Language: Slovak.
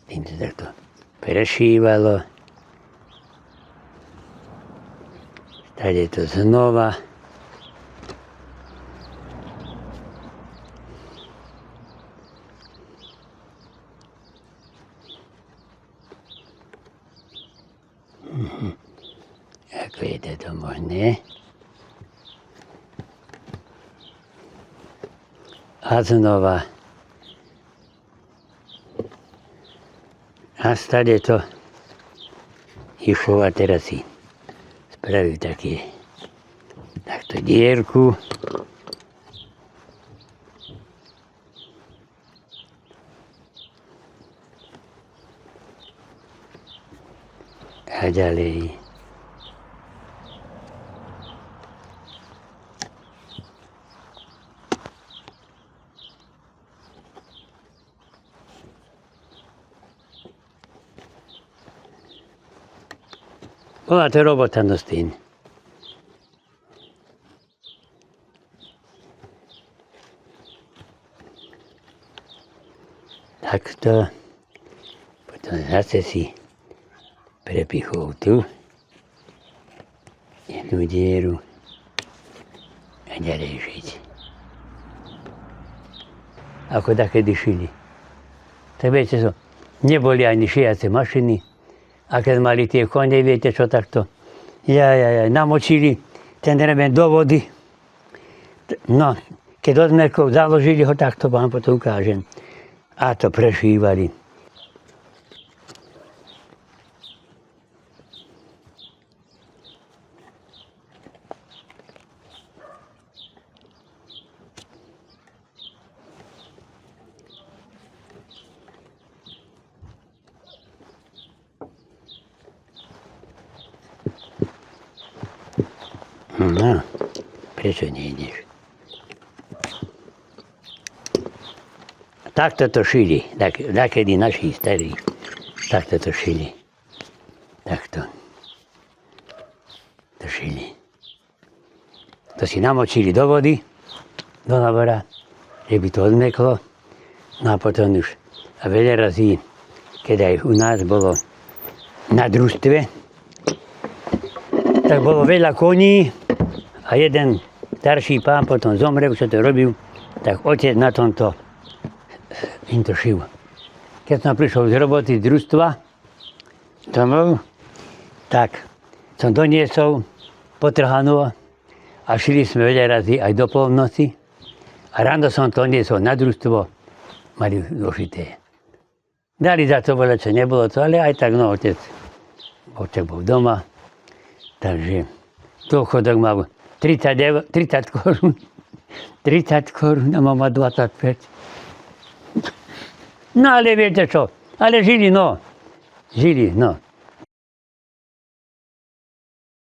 Tým sa takto prešívalo. Tady to znova. Ako je to možné? A znova. A stade to išlo a teraz si spravil takto dierku. A ďalej. Bola to robota no s tým. Takto. Potom zase si prepichol tu jednu dieru a ďalej žiť. Ako takedy šili. Tak viete čo, neboli ani šiace mašiny. A keď mali tie kone, viete čo, takto namočili ten remen do vody. No, keď od merkov založili ho, takto vám potom ukážem. A to prešívali. No, prečo nejdeš? Takto to šili, takedy naši starí, takto to šili. Takto. To šili. To si namočili do vody, do labora, že by to odmeklo. No a potom už, a veľa razy, keď aj u nás bolo na družstve, tak bolo veľa koní a jeden starší pán potom zomrel, čo to robil, tak otec na tomto im to šil. Keď som prišiel z roboty z družstva domov, tak som doniesol potrhanú a šili sme veľa razy aj do polnoci a ráno som to niesol na družstvo, mali došité. Dali za to veľa, čo nebolo to, ale aj tak, no otec bol doma. Takže dôchodok mal 30 korún. 30 korún a mama 25. No ale viete čo, ale žili, no.